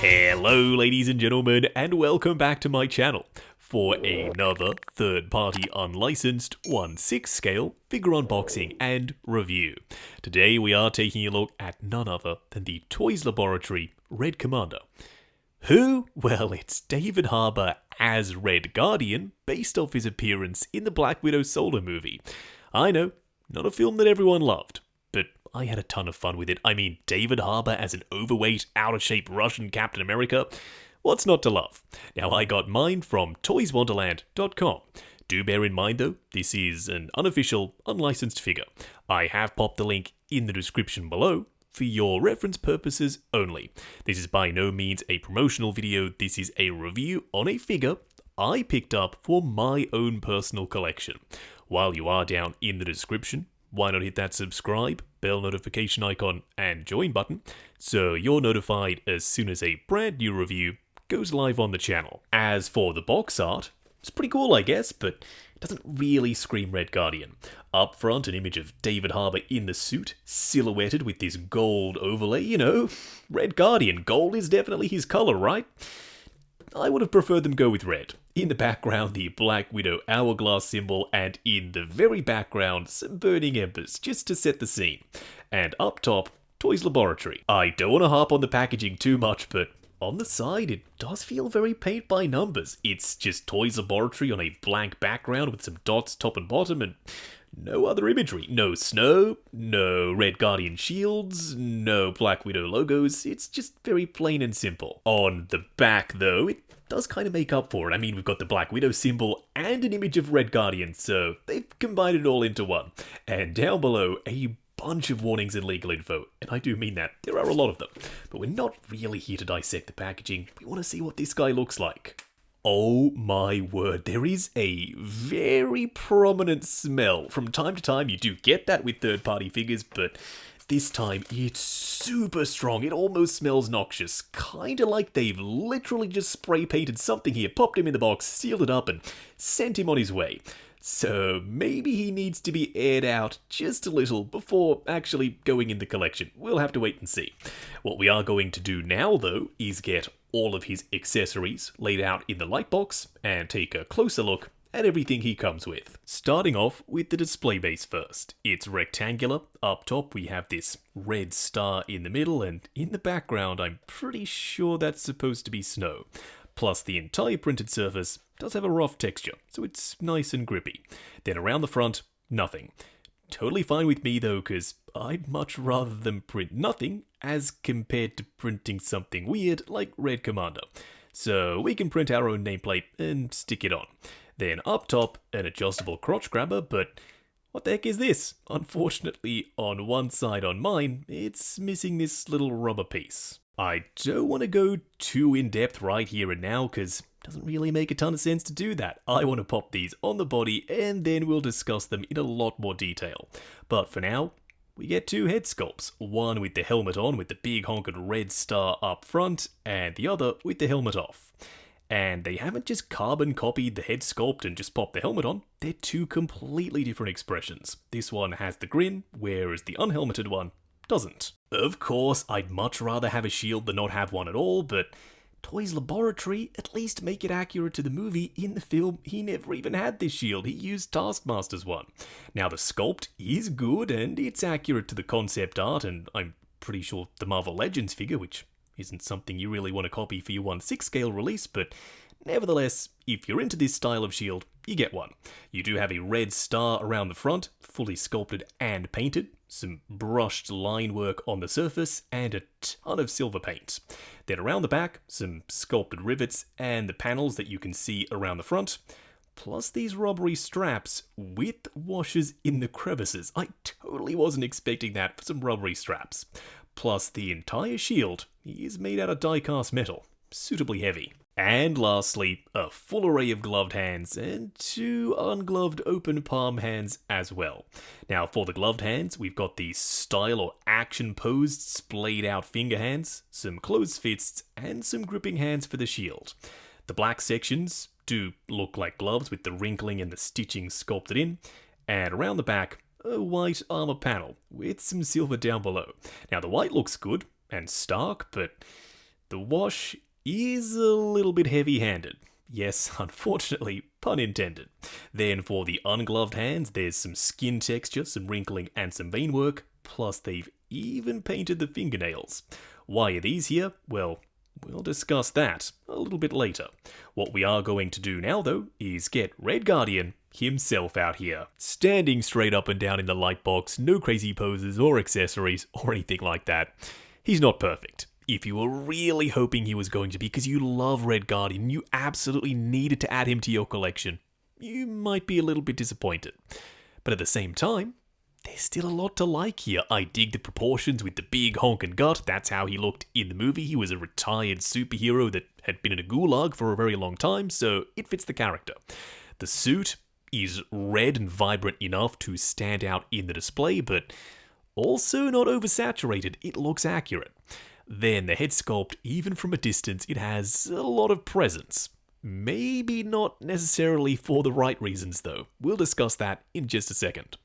Hello ladies and gentlemen, and welcome back to my channel for another third-party unlicensed 1/6 scale figure unboxing and review. Today we are taking a look at none other than the Toys Laboratory Red Commander. Who? Well, it's David Harbour as Red Guardian, based off his appearance in the Black Widow solo movie. I know, not a film that everyone loved, but I had a ton of fun with it. I mean, David Harbour as an overweight, out-of-shape Russian Captain America. What's not to love? Now, I got mine from toyswonderland.com. Do bear in mind, though, this is an unofficial, unlicensed figure. I have popped the link in the description below for your reference purposes only. This is by no means a promotional video. This is a review on a figure I picked up for my own personal collection. While you are down in the description, why not hit that subscribe, bell notification icon, and join button so you're notified as soon as a brand new review goes live on the channel. As for the box art, it's pretty cool I guess, but it doesn't really scream Red Guardian. Up front, an image of David Harbour in the suit, silhouetted with this gold overlay. You know, Red Guardian, gold is definitely his colour, right? I would have preferred them go with red. In the background, the Black Widow hourglass symbol, and in the very background, some burning embers, just to set the scene. And up top, Toys Laboratory. I don't want to harp on the packaging too much, but on the side, it does feel very paint by numbers. It's just Toys Laboratory on a blank background with some dots top and bottom, and no other imagery. No snow, no Red Guardian shields, no Black Widow logos. It's just very plain and simple. On the back, though, it does kind of make up for it. I mean, we've got the Black Widow symbol and an image of Red Guardian, so they've combined it all into one. And down below, a bunch of warnings and legal info, and I do mean that. There are a lot of them. But we're not really here to dissect the packaging. We want to see what this guy looks like. Oh my word, there is a very prominent smell. From time to time, you do get that with third-party figures, but this time it's super strong. It almost smells noxious. Kinda like they've literally just spray painted something here, popped him in the box, sealed it up, and sent him on his way. So maybe he needs to be aired out just a little before actually going in the collection. We'll have to wait and see. What we are going to do now, though, is get all of his accessories laid out in the light box and take a closer look at everything he comes with. Starting off with the display base first. It's rectangular. Up top we have this red star in the middle, and in the background I'm pretty sure that's supposed to be snow. Plus the entire printed surface does have a rough texture, so it's nice and grippy. Then around the front, nothing. Totally fine with me though, because I'd much rather them print nothing as compared to printing something weird like Red Commander. So we can print our own nameplate and stick it on. Then up top, an adjustable crotch grabber, but what the heck is this? Unfortunately, on one side on mine, it's missing this little rubber piece. I don't want to go too in-depth right here and now, because it doesn't really make a ton of sense to do that. I want to pop these on the body, and then we'll discuss them in a lot more detail. But for now, we get two head sculpts, one with the helmet on with the big honking red star up front, and the other with the helmet off. And they haven't just carbon copied the head sculpt and just popped the helmet on, they're two completely different expressions. This one has the grin, whereas the unhelmeted one doesn't. Of course, I'd much rather have a shield than not have one at all, but Toys Laboratory at least make it accurate to the movie. In the film, he never even had this shield, he used Taskmaster's one. Now the sculpt is good and it's accurate to the concept art, and I'm pretty sure the Marvel Legends figure, which isn't something you really want to copy for your 1/6 scale release, but nevertheless, if you're into this style of shield, you get one. You do have a red star around the front, fully sculpted and painted, some brushed line work on the surface, and a ton of silver paint. Then around the back, some sculpted rivets and the panels that you can see around the front, plus these rubbery straps with washers in the crevices. I totally wasn't expecting that for some rubbery straps. Plus the entire shield is made out of die-cast metal, suitably heavy. And lastly, a full array of gloved hands and two ungloved open palm hands as well. Now for the gloved hands, we've got the style or action posed splayed out finger hands, some closed fists, and some gripping hands for the shield. The black sections do look like gloves with the wrinkling and the stitching sculpted in, and around the back, a white armor panel with some silver down below. Now the white looks good and stark, but The wash is a little bit heavy-handed. Yes, unfortunately, pun intended. Then for the ungloved hands, there's some skin texture, some wrinkling, and some vein work, plus they've even painted the fingernails. Why are these here? Well, we'll discuss that a little bit later. What we are going to do now, though, is get Red Guardian himself out here. Standing straight up and down in the light box, no crazy poses or accessories or anything like that. He's not perfect. If you were really hoping he was going to be because you love Red Guardian, you absolutely needed to add him to your collection, you might be a little bit disappointed. But at the same time, there's still a lot to like here. I dig the proportions with the big honkin' gut. That's how he looked in the movie. He was a retired superhero that had been in a gulag for a very long time, so it fits the character. The suit is red and vibrant enough to stand out in the display, but also not oversaturated. It looks accurate. Then the head sculpt, even from a distance, it has a lot of presence. Maybe not necessarily for the right reasons, though. We'll discuss that in just a second.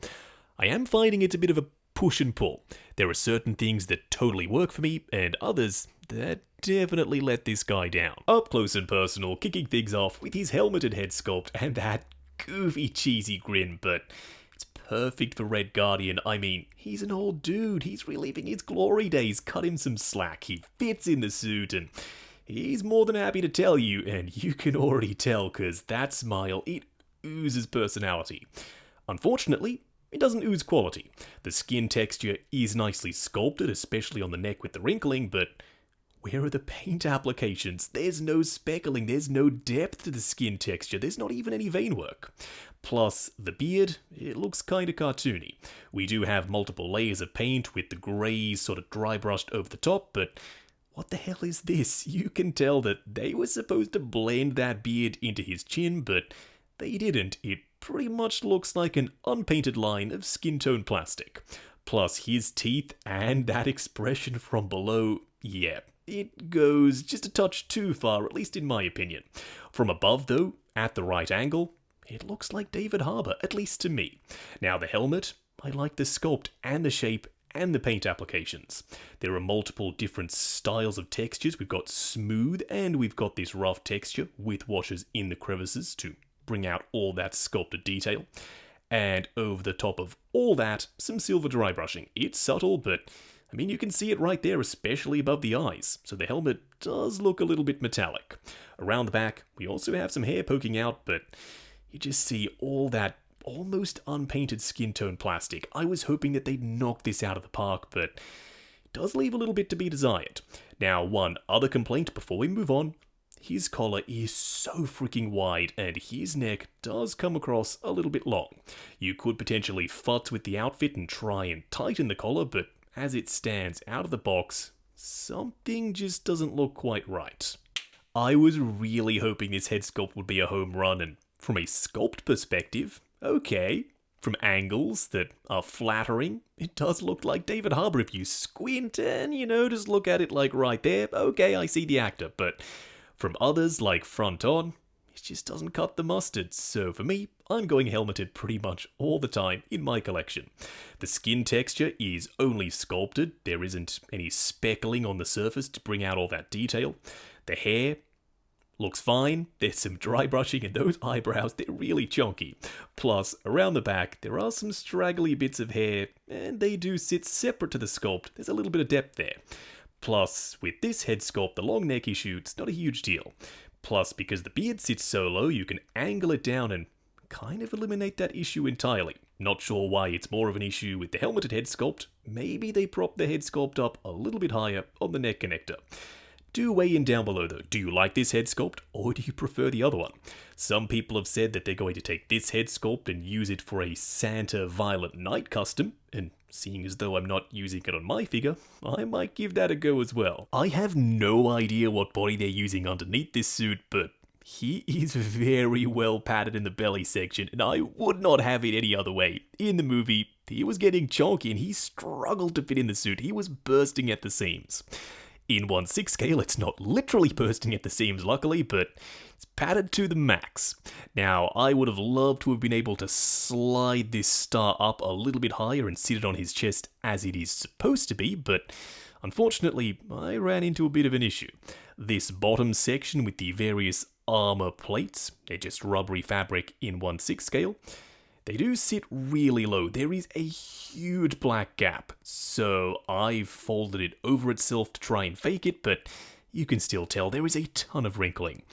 I am finding it's a bit of a push and pull. There are certain things that totally work for me, and others that definitely let this guy down. Up close and personal, kicking things off with his helmeted head sculpt and that goofy cheesy grin, but it's perfect for Red Guardian. I mean, he's an old dude, he's reliving his glory days, cut him some slack, he fits in the suit, and he's more than happy to tell you, and you can already tell because that smile, it oozes personality. Unfortunately, it doesn't ooze quality. The skin texture is nicely sculpted, especially on the neck with the wrinkling, but where are the paint applications? There's no speckling, there's no depth to the skin texture, there's not even any vein work. Plus, the beard, it looks kinda cartoony. We do have multiple layers of paint with the greys sort of dry brushed over the top, but what the hell is this? You can tell that they were supposed to blend that beard into his chin, but they didn't. It pretty much looks like an unpainted line of skin tone plastic. Plus his teeth and that expression from below, yeah, it goes just a touch too far, at least in my opinion. From above though, at the right angle, it looks like David Harbour, at least to me. Now the helmet, I like the sculpt and the shape and the paint applications. There are multiple different styles of textures. We've got smooth and we've got this rough texture with washes in the crevices to bring out all that sculpted detail. And over the top of all that, some silver dry brushing. It's subtle, but I mean, you can see it right there, especially above the eyes. So the helmet does look a little bit metallic. Around the back, we also have some hair poking out, but you just see all that almost unpainted skin tone plastic. I was hoping that they'd knock this out of the park, but it does leave a little bit to be desired. Now, one other complaint before we move on. His collar is so freaking wide and his neck does come across a little bit long. You could potentially futz with the outfit and try and tighten the collar, but as it stands out of the box, something just doesn't look quite right. I was really hoping this head sculpt would be a home run, and from a sculpt perspective, okay. From angles that are flattering, it does look like David Harbour if you squint and, just look at it like right there, okay, I see the actor, but from others, like front on, it just doesn't cut the mustard. So for me, I'm going helmeted pretty much all the time in my collection. The skin texture is only sculpted. There isn't any speckling on the surface to bring out all that detail. The hair looks fine. There's some dry brushing and those eyebrows, they're really chunky. Plus, around the back, there are some straggly bits of hair, and they do sit separate to the sculpt. There's a little bit of depth there. Plus, with this head sculpt, the long neck issue, it's not a huge deal. Plus, because the beard sits so low, you can angle it down and kind of eliminate that issue entirely. Not sure why it's more of an issue with the helmeted head sculpt. Maybe they prop the head sculpt up a little bit higher on the neck connector. Do weigh in down below though. Do you like this head sculpt or do you prefer the other one? Some people have said that they're going to take this head sculpt and use it for a Santa Violet Night custom, and seeing as though I'm not using it on my figure, I might give that a go as well. I have no idea what body they're using underneath this suit, but he is very well padded in the belly section, and I would not have it any other way. In the movie, he was getting chunky and he struggled to fit in the suit. He was bursting at the seams. In 1/6 scale, it's not literally bursting at the seams, luckily, but it's padded to the max. Now, I would have loved to have been able to slide this star up a little bit higher and sit it on his chest as it is supposed to be, but Unfortunately, I ran into a bit of an issue. This bottom section with the various armor plates, they're just rubbery fabric in 1/6 scale, they do sit really low. There is a huge black gap, so I've folded it over itself to try and fake it, but you can still tell there is a ton of wrinkling.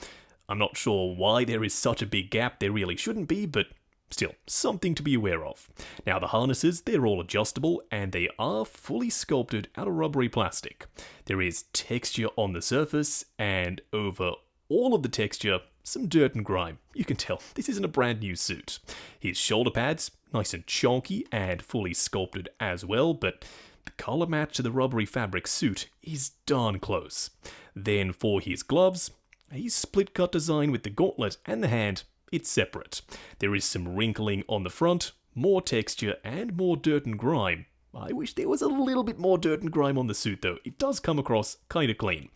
I'm not sure why there is such a big gap, there really shouldn't be, but still, something to be aware of. Now the harnesses, they're all adjustable, and they are fully sculpted out of rubbery plastic. There is texture on the surface, and over all of the texture, some dirt and grime. You can tell this isn't a brand new suit. His shoulder pads, nice and chunky and fully sculpted as well, but the color match to the rubbery fabric suit is darn close. Then for his gloves, a split cut design with the gauntlet and the hand, it's separate. There is some wrinkling on the front, more texture and more dirt and grime. I wish there was a little bit more dirt and grime on the suit though. It does come across kinda clean.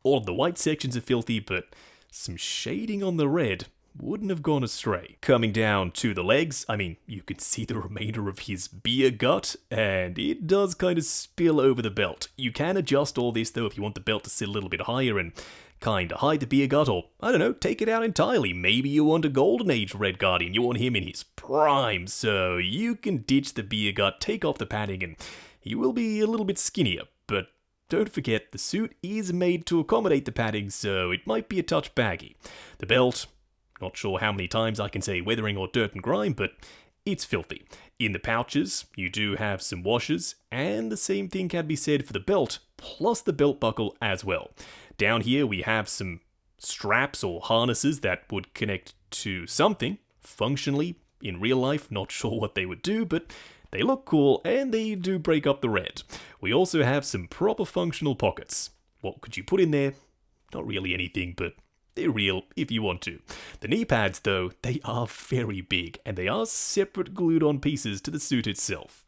All of the white sections are filthy, but some shading on the red wouldn't have gone astray. Coming down to the legs, I mean, you can see the remainder of his beer gut, and it does kind of spill over the belt. You can adjust all this though if you want the belt to sit a little bit higher and kinda hide the beer gut, or, I don't know, take it out entirely. Maybe you want a golden age Red Guardian, you want him in his prime, so you can ditch the beer gut, take off the padding, and he will be a little bit skinnier, but don't forget, the suit is made to accommodate the padding, so it might be a touch baggy. The belt, not sure how many times I can say weathering or dirt and grime, but it's filthy. In the pouches, you do have some washers, and the same thing can be said for the belt, plus the belt buckle as well. Down here we have some straps or harnesses that would connect to something. Functionally, in real life, not sure what they would do, but they look cool, and they do break up the red. We also have some proper functional pockets. What could you put in there? Not really anything, but they're real if you want to. The knee pads, though, they are very big, and they are separate glued-on pieces to the suit itself.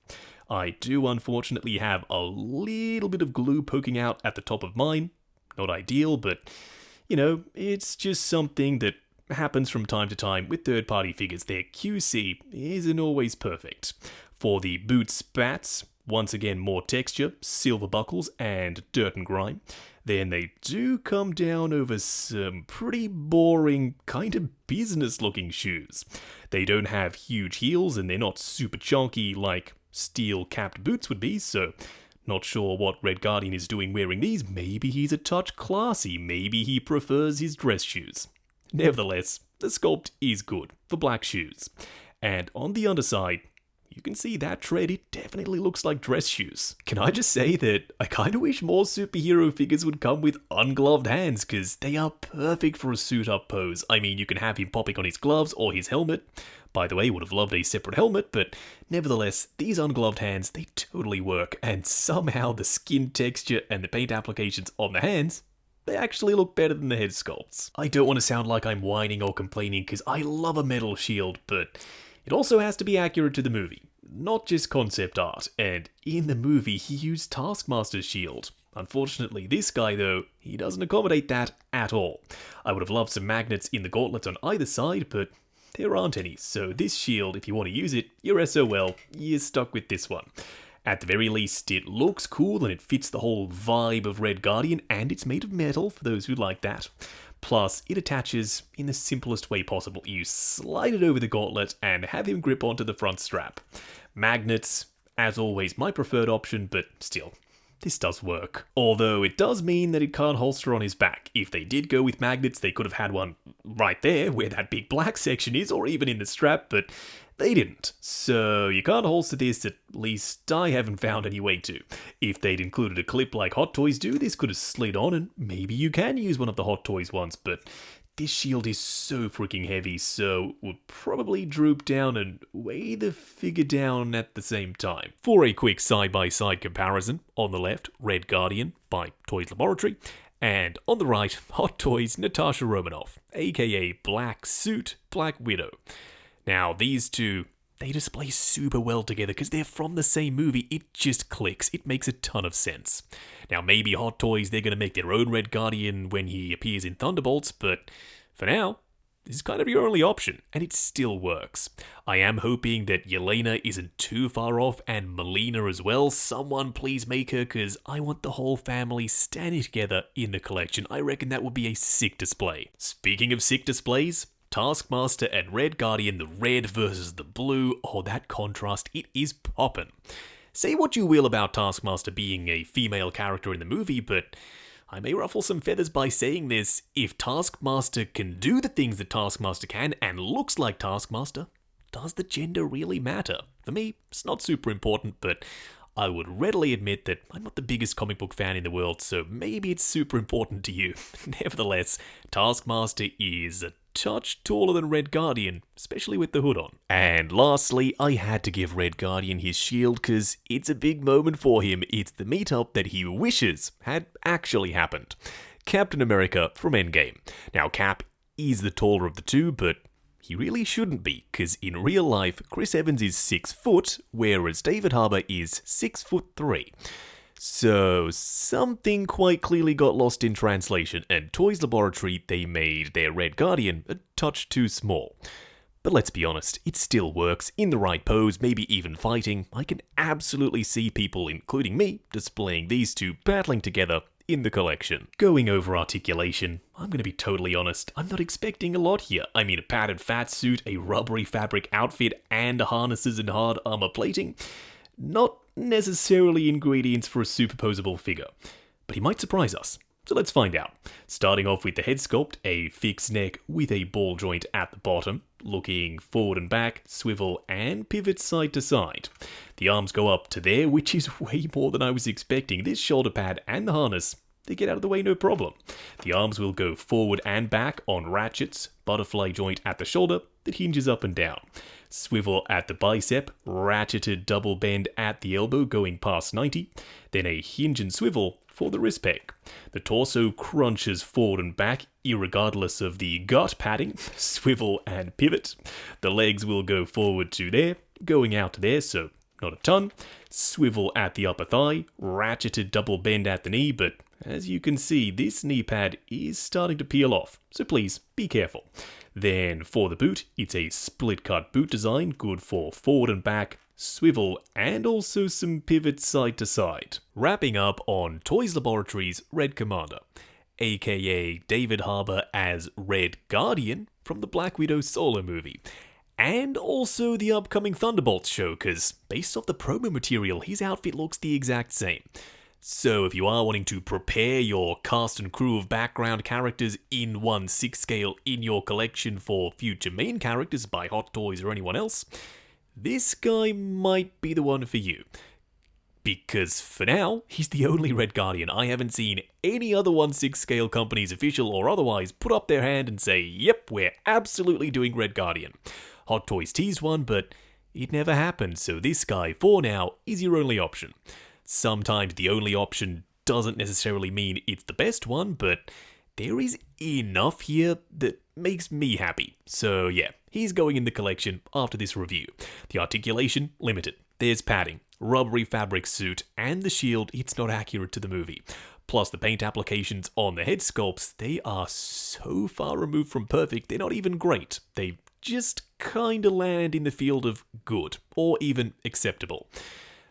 I do unfortunately have a little bit of glue poking out at the top of mine. Not ideal, but, you know, it's just something that happens from time to time with third-party figures. Their QC isn't always perfect. For the boot spats, once again more texture, silver buckles, and dirt and grime. Then they do come down over some pretty boring, kind of business-looking shoes. They don't have huge heels, and they're not super chunky like steel-capped boots would be, so not sure what Red Guardian is doing wearing these. Maybe he's a touch classy, maybe he prefers his dress shoes. Nevertheless, the sculpt is good for black shoes. And on the underside, you can see that tread, it definitely looks like dress shoes. Can I just say that I kinda wish more superhero figures would come with ungloved hands, cause they are perfect for a suit-up pose. I mean, you can have him popping on his gloves or his helmet. By the way, would have loved a separate helmet, but nevertheless, these ungloved hands, they totally work, and somehow the skin texture and the paint applications on the hands, they actually look better than the head sculpts. I don't want to sound like I'm whining or complaining, cause I love a metal shield, but it also has to be accurate to the movie, not just concept art, and in the movie he used Taskmaster's shield. Unfortunately, this guy though, he doesn't accommodate that at all. I would have loved some magnets in the gauntlets on either side, but there aren't any, so this shield, if you want to use it, you're SOL, you're stuck with this one. At the very least, it looks cool and it fits the whole vibe of Red Guardian, and it's made of metal for those who like that. Plus, it attaches in the simplest way possible. You slide it over the gauntlet and have him grip onto the front strap. Magnets, as always, my preferred option, but still, this does work. Although it does mean that it can't holster on his back. If they did go with magnets, they could have had one right there where that big black section is, or even in the strap, but they didn't. So you can't holster this, at least I haven't found any way to. If they'd included a clip like Hot Toys do, this could have slid on and maybe you can use one of the Hot Toys ones, but this shield is so freaking heavy, so would probably droop down and weigh the figure down at the same time. For a quick side-by-side comparison, on the left, Red Guardian by Toys Laboratory, and on the right, Hot Toys Natasha Romanoff, aka Black Suit, Black Widow. Now, these two, they display super well together because they're from the same movie. It just clicks. It makes a ton of sense. Now, maybe Hot Toys, they're going to make their own Red Guardian when he appears in Thunderbolts, but for now, this is kind of your only option, and it still works. I am hoping that Yelena isn't too far off, and Melina as well. Someone please make her, because I want the whole family standing together in the collection. I reckon that would be a sick display. Speaking of sick displays, Taskmaster and Red Guardian, the red versus the blue. Oh, that contrast, it is poppin'. Say what you will about Taskmaster being a female character in the movie, but I may ruffle some feathers by saying this. If Taskmaster can do the things that Taskmaster can and looks like Taskmaster, does the gender really matter? For me, it's not super important, but I would readily admit that I'm not the biggest comic book fan in the world, so maybe it's super important to you. Nevertheless, Taskmaster is a touch taller than Red Guardian, especially with the hood on. And lastly, I had to give Red Guardian his shield because it's a big moment for him. It's the meetup that he wishes had actually happened. Captain America from Endgame. Now, Cap is the taller of the two, but he really shouldn't be, because in real life, Chris Evans is 6 foot, whereas David Harbour is 6'3". So, something quite clearly got lost in translation, and Toys Laboratory, they made their Red Guardian a touch too small. But let's be honest, it still works, in the right pose, maybe even fighting. I can absolutely see people, including me, displaying these two battling together in the collection. Going over articulation, I'm going to be totally honest, I'm not expecting a lot here. I mean, a padded fat suit, a rubbery fabric outfit, and harnesses and hard armor plating. Not necessarily ingredients for a superposable figure, but he might surprise us. So let's find out. Starting off with the head sculpt, a fixed neck with a ball joint at the bottom, looking forward and back, swivel and pivot side to side. The arms go up to there, which is way more than I was expecting. This shoulder pad and the harness, they get out of the way no problem. The arms will go forward and back on ratchets, butterfly joint at the shoulder that hinges up and down. Swivel at the bicep, ratcheted double bend at the elbow going past 90, then a hinge and swivel for the wrist peg. The torso crunches forward and back, irregardless of the gut padding, swivel and pivot. The legs will go forward to there, going out to there, so not a ton. Swivel at the upper thigh, ratcheted double bend at the knee, but as you can see, this knee pad is starting to peel off, so please be careful. Then for the boot, it's a split cut boot design, good for forward and back, swivel, and also some pivot side to side. Wrapping up on Toys Laboratory's Red Commander, aka David Harbour as Red Guardian from the Black Widow solo movie. And also the upcoming Thunderbolts show, because based off the promo material, his outfit looks the exact same. So if you are wanting to prepare your cast and crew of background characters in 1/6 scale in your collection for future main characters by Hot Toys or anyone else, this guy might be the one for you. Because for now, he's the only Red Guardian. I haven't seen any other 1/6 scale companies, official or otherwise, put up their hand and say, yep, we're absolutely doing Red Guardian. Hot Toys teased one, but it never happened, so this guy, for now, is your only option. Sometimes the only option doesn't necessarily mean it's the best one, but there is enough here that makes me happy. So yeah, he's going in the collection after this review. The articulation, limited. There's padding, rubbery fabric suit, and the shield, it's not accurate to the movie. Plus the paint applications on the head sculpts, they are so far removed from perfect, they're not even great. They just kinda land in the field of good, or even acceptable.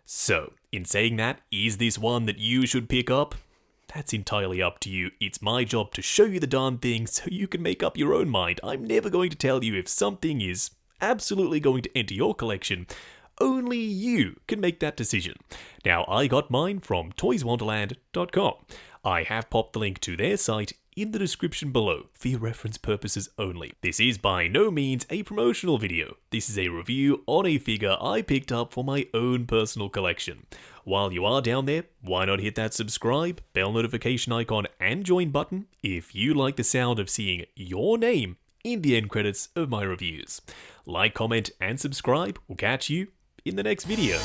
So, in saying that, is this one that you should pick up? That's entirely up to you. It's my job to show you the darn thing so you can make up your own mind. I'm never going to tell you if something is absolutely going to enter your collection. Only you can make that decision. Now, I got mine from toyswonderland.com. I have popped the link to their site in the description below, for your reference purposes only. This is by no means a promotional video. This is a review on a figure I picked up for my own personal collection. While you are down there, why not hit that subscribe, bell notification icon, and join button if you like the sound of seeing your name in the end credits of my reviews. Like, comment, and subscribe. We'll catch you in the next video.